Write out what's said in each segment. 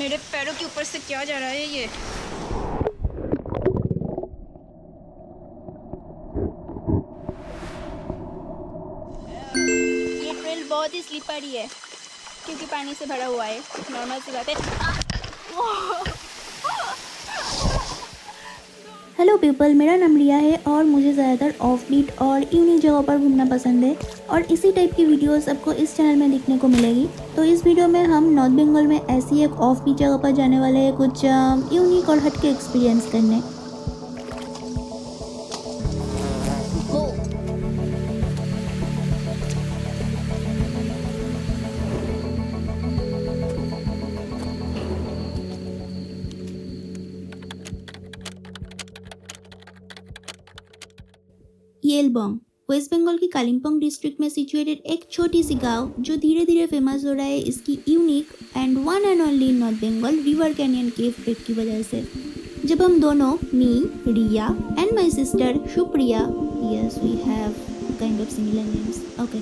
मेरे पैरों के ऊपर से क्या जा रहा है ये? ये ट्रेल बहुत ही स्लिपरी है क्योंकि पानी से भरा हुआ है। नॉर्मल सी बात है। हेलो पीपल, मेरा नाम रिया है और मुझे ज़्यादातर ऑफ बीट और यूनिक जगहों पर घूमना पसंद है और इसी टाइप की वीडियोस आपको इस चैनल में देखने को मिलेगी। तो इस वीडियो में हम नॉर्थ बंगाल में ऐसी एक ऑफ बीट जगह पर जाने वाले हैं कुछ यूनिक और हटके एक्सपीरियंस करने। येलबोंग वेस्ट बंगाल की कालिम्पोंग डिस्ट्रिक्ट में सिचुएटेड एक छोटी सी गांव जो धीरे धीरे फेमस हो रहा है इसकी unique and one and only in north Bengal river canyon cave trek की वजह से। जब हम दोनों me Riya and my sister Supriya, yes we have kind of similar names, okay,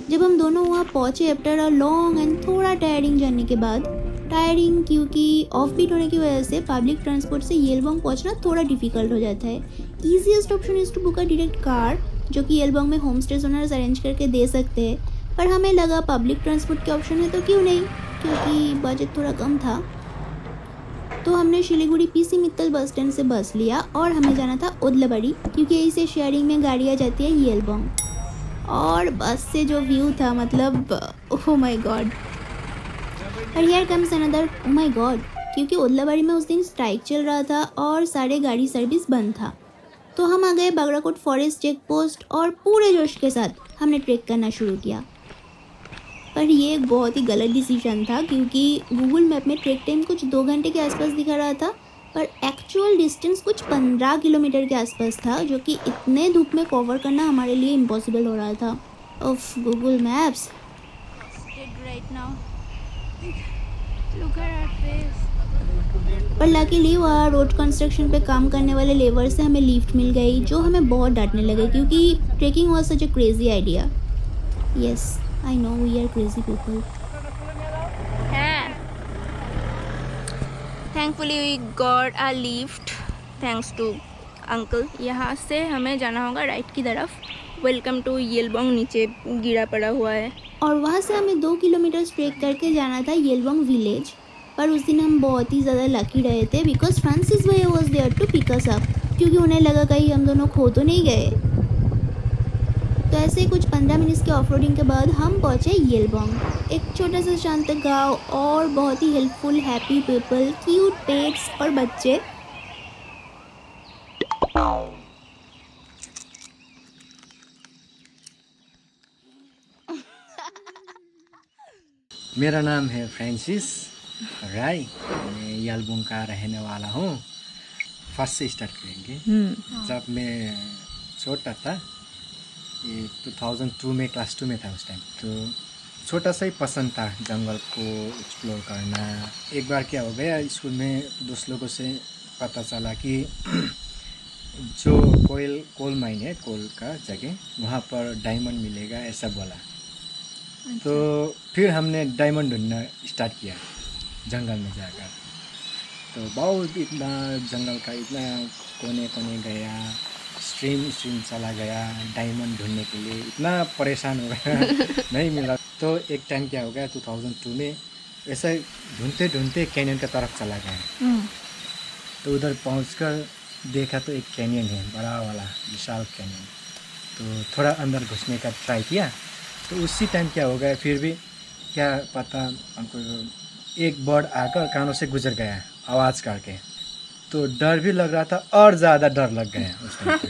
जब हम दोनों वहाँ पहुँचे आफ्टर अ लॉन्ग एंड थोड़ा टायरिंग जर्नी के बाद, टायरिंग क्योंकि ऑफ बीट होने की वजह से पब्लिक ट्रांसपोर्ट से येलबोंग पहुँचना थोड़ा डिफिकल्ट हो जाता है। Easiest option is to book a direct car जो कि येलबोंग में होम स्टे ओनर्स अरेंज करके दे सकते हैं, पर हमें लगा पब्लिक ट्रांसपोर्ट के ऑप्शन है तो क्यों नहीं, क्योंकि बजट थोड़ा कम था। तो हमने Siliguri PC Mittal bus stand से बस लिया और हमें जाना था ओदलाबाड़ी क्योंकि यहीं से शेयरिंग में गाड़ियाँ जाती है येलबोंग। और बस से जो व्यू था, मतलब ओह माय गॉड। और here comes another oh my God, क्योंकि ओदलाबाड़ी में उस दिन स्ट्राइक चल रहा था और सारे गाड़ी सर्विस बंद था। तो हम आ गए बागराकोट फॉरेस्ट चेक पोस्ट और पूरे जोश के साथ हमने ट्रेक करना शुरू किया। पर ये एक बहुत ही गलत डिसीजन था क्योंकि गूगल मैप में ट्रेक टाइम कुछ 2 घंटे के आसपास दिखा रहा था, पर एक्चुअल डिस्टेंस कुछ 15 किलोमीटर के आसपास था, जो कि इतने धूप में कवर करना हमारे लिए इम्पॉसिबल हो रहा था। ऑफ गूगल मैप्स पर लकीली वहाँ रोड कंस्ट्रक्शन पे काम करने वाले लेबर से हमें लिफ्ट मिल गई, जो हमें बहुत डांटने लगे क्योंकि trekking was such a crazy idea. Yes I know we are crazy people. Thankfully we got a lift thanks to uncle. यहाँ से हमें जाना होगा राइट की तरफ। वेलकम टू येलबोंग नीचे गिरा पड़ा हुआ है। और वहाँ से हमें 2 किलोमीटर ट्रेक करके जाना था येलबोंग विलेज। पर उस दिन हम बहुत ही ज़्यादा लकी रहे थे बिकॉज फ्रांसिस भैया was there to pick us up, क्योंकि उन्हें लगा कहीं हम दोनों खो तो नहीं गए। तो ऐसे कुछ 15 मिनट्स के ऑफ रोडिंग के बाद हम पहुँचे येलबोंग, एक छोटा सा शांत गाँव और बहुत ही helpful happy people, cute pets और बच्चे। मेरा नाम है फ्रांसिस राय, मैं येलबोंग का रहने वाला हूँ। फर्स्ट से स्टार्ट करेंगे। जब मैं छोटा था, ये 2002 में क्लास 2 में था उस टाइम, तो छोटा सा ही पसंद था जंगल को एक्सप्लोर करना। एक बार क्या हो गया, स्कूल में दोस्त लोगों से पता चला कि जो कोल माइन है, कोल का जगह, वहाँ पर डायमंड मिलेगा ऐसा बोला। तो फिर हमने डायमंड ढूंढना स्टार्ट किया जंगल में जाकर। तो बहुत इतना जंगल का इतना कोने कोने गया, स्ट्रीम चला गया डायमंड ढूंढने के लिए, इतना परेशान हो गया नहीं मिला। तो एक टाइम क्या हो गया 2002 में, ऐसा ढूंढते ढूंढते कैनियन की तरफ चला गया। तो उधर पहुंचकर देखा तो एक कैनियन है, बड़ा वाला विशाल कैनियन। तो थोड़ा अंदर घुसने का ट्राई किया, तो उसी टाइम क्या हो गया, फिर भी क्या पता हमको एक बर्ड आकर कानों से गुजर गया आवाज़ करके। तो डर भी लग रहा था और ज़्यादा डर लग गया उस टाइम पे।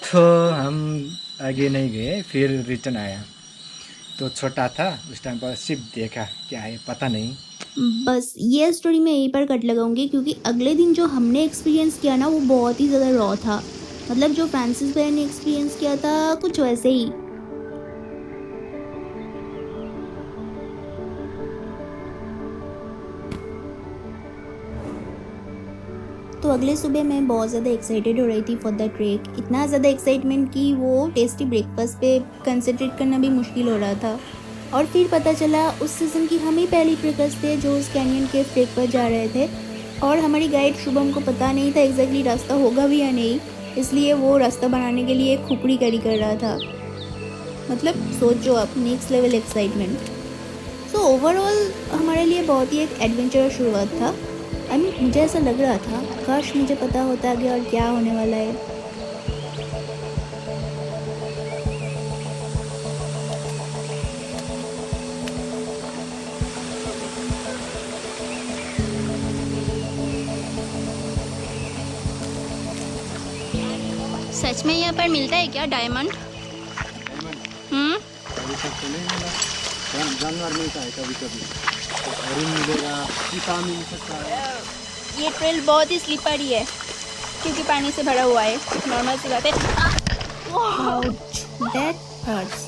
तो हम आगे नहीं गए, फिर रिटर्न आया। तो छोटा था उस टाइम पर, सिर्फ देखा क्या है पता नहीं। बस ये स्टोरी मैं यहीं पर कट लगाऊंगी क्योंकि अगले दिन जो हमने एक्सपीरियंस किया ना, वो बहुत ही ज़्यादा रॉ था। मतलब जो फ्रांसिस भैया ने एक्सपीरियंस किया था कुछ वैसे ही। तो अगले सुबह मैं बहुत ज़्यादा एक्साइटेड हो रही थी फॉर द ट्रेक। इतना ज़्यादा एक्साइटमेंट कि वो टेस्टी ब्रेकफास्ट पे कंसंट्रेट करना भी मुश्किल हो रहा था। और फिर पता चला उस सीज़न की हम ही पहली ट्रेकर्स थे जो उस कैनियन केव ट्रेक पर जा रहे थे, और हमारी गाइड शुभम को पता नहीं था एग्जैक्टली रास्ता होगा भी या नहीं, इसलिए वो रास्ता बनाने के लिए खुपड़ी करी कर रहा था। मतलब सोचो आप, next level excitement. So overall हमारे लिए बहुत ही एक एडवेंचरस शुरुआत था। मुझे ऐसा लग रहा था काश मुझे पता होता आगे और क्या होने वाला है। सच में यहाँ पर मिलता है क्या डायमंड? अभी तक तो नहीं मिला, जानवर मिलता है कभी कभी, हरिण मिलेगा, चीता मिल सकता है। ये ट्रेल बहुत ही स्लिपरी है क्योंकि पानी से भरा हुआ है, नॉर्मल सी बात है। Ouch, that hurts।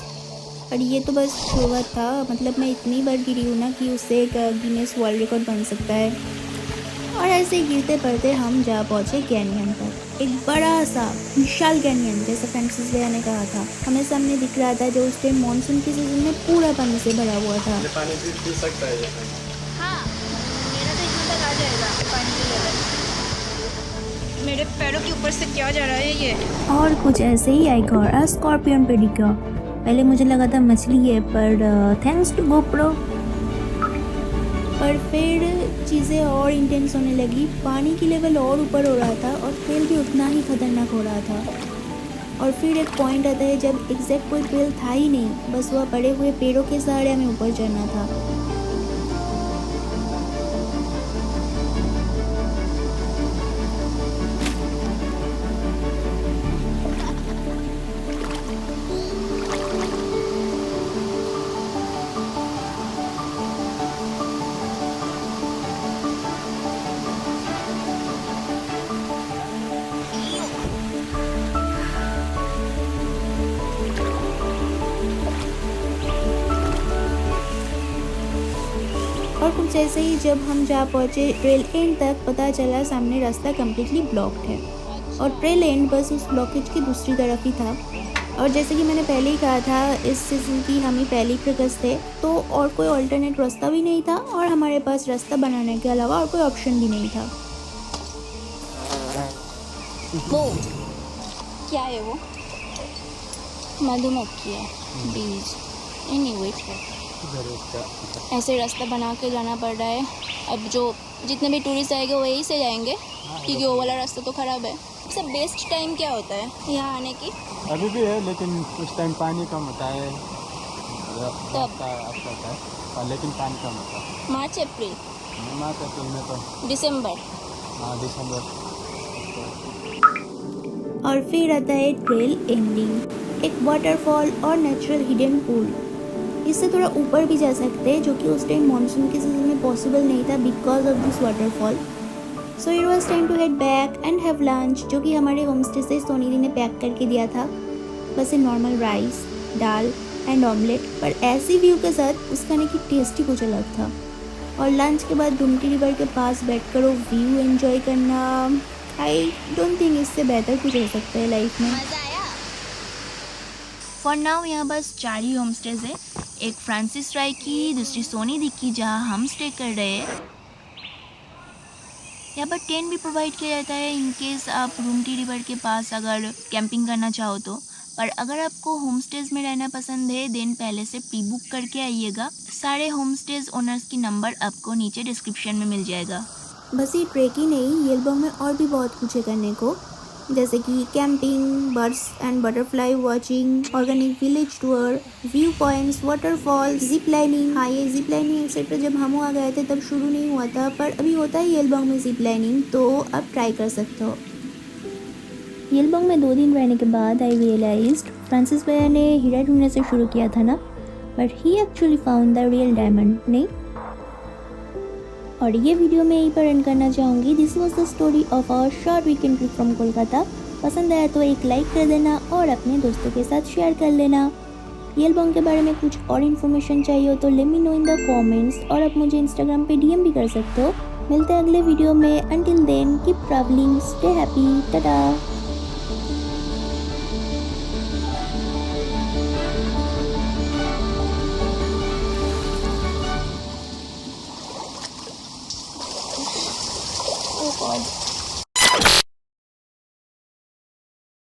और ये तो बस शुरुआत था, मतलब मैं इतनी बार गिरी हूँ ना कि उससे एक गिनेस वर्ल्ड रिकॉर्ड बन सकता है। और ऐसे गिरते पड़ते हम जा पहुँचे कैनियन पर, एक बड़ा सा विशाल कैनियन, जैसा फ्रांसिस भैया ने कहा था। हमें सामने दिख रहा था जो उस टाइम मानसून के सीजन में पूरा पानी से भरा हुआ था। पानी पी सकता है जैसा। हाँ, मेरा तो इतना तक आ जाएगा पानी का लेवल। मेरे पैरों के ऊपर से क्या जा रहा है ये? और कुछ ऐसे ही I got a scorpion pedicure. पहले मुझे लगा था मछली है, पर थैंक्स टू गोप्रो। पर फिर चीज़ें और इंटेंस होने लगी, पानी की लेवल और ऊपर हो रहा था और ट्रेल भी उतना ही खतरनाक हो रहा था। और फिर एक पॉइंट आता है जब एग्जैक्ट कोई ट्रेल था ही नहीं, बस वह पड़े हुए पेड़ों के सहारे हमें ऊपर चढ़ना था। और कुछ ऐसे ही जब हम जा पहुँचे ट्रेल एंड तक, पता चला सामने रास्ता कम्प्लीटली ब्लॉक्ड है और ट्रेल एंड बस उस ब्लॉकेज की दूसरी तरफ ही था। और जैसे कि मैंने पहले ही कहा था, इस सीज़न की हम ही पहली ट्रेकर्स थे, तो और कोई अल्टरनेट रास्ता भी नहीं था और हमारे पास रास्ता बनाने के अलावा और कोई ऑप्शन भी नहीं था। वो क्या है? वो मधुमक्खी है, बीज। एनीवे, ऐसे रास्ता बना के जाना पड़ रहा है। अब जो जितने भी टूरिस्ट आएंगे वो यहीं से जाएंगे क्योंकि वो वाला रास्ता तो ख़राब है। सबसे बेस्ट टाइम क्या होता है यहाँ आने की? अभी भी है, लेकिन उस टाइम पानी कम होता है तब है, लेकिन पानी कम होता है। मार्च अप्रैल में तो दिसंबर। हाँ, दिसंबर। और फिर आता है ट्रेल एंडिंग, एक वाटरफॉल और नेचुरल हिडन पूल। इससे थोड़ा ऊपर भी जा सकते हैं, जो कि उस टाइम मानसून के सीजन में पॉसिबल नहीं था because of this waterfall. So it was time to head back and have lunch, जो कि हमारे होम स्टे से सोनी दी ने पैक करके दिया था। बस normal rice, dal and omelette, पर ऐसी व्यू के साथ उस खाने की टेस्ट ही कुछ अलग था। और लंच के बाद गुमटी रिवर के पास बैठकर वो व्यू एंजॉय करना, आई डोंट थिंक इससे बेहतर कुछ हो सकता है लाइफ में। मज़ा आया। फॉर नाउ यहाँ बस 4 ही होम स्टेज है, एक फ्रांसिस राय की, दूसरी सोनी दी की जहाँ हम स्टे कर रहे हैं। यहाँ पर टेंट भी प्रोवाइड किया जाता है इन केस आप गुमटी रिवर के पास अगर कैंपिंग करना चाहो तो। पर अगर आपको होम स्टेज में रहना पसंद है देन पहले से प्री बुक करके आइएगा। सारे होम स्टेज ओनर्स की नंबर आपको नीचे डिस्क्रिप्शन में मिल जाएगा। बस ये ट्रेक ही नहीं, येलबोंग में और भी बहुत कुछ है करने को, जैसे कि camping, birds and butterfly watching, organic village tour, view points, waterfalls, zip lining. हाँ, ये जिप लाइनिंग एक्सेट्रा जब हम वहाँ गए थे तब शुरू नहीं हुआ था, पर अभी होता है येलबोंग में जिप लाइनिंग, तो आप ट्राई कर सकते हो। येलबोंग में 2 दिन रहने के बाद आई रियलाइज्ड फ्रांसिस भैया ने हीरा ढूंढने से शुरू किया था ना, but he actually found the real diamond, नहीं? और ये वीडियो मैं यहीं पर एंड करना चाहूँगी। This was the story of our short weekend trip from Kolkata. पसंद आया तो एक लाइक कर देना और अपने दोस्तों के साथ शेयर कर लेना। येलबोंग के बारे में कुछ और इन्फॉर्मेशन चाहिए हो तो let me know in the comments, और आप मुझे इंस्टाग्राम पे DM भी कर सकते हो। मिलते हैं अगले वीडियो में। Until then keep travelling, stay happy, tata. God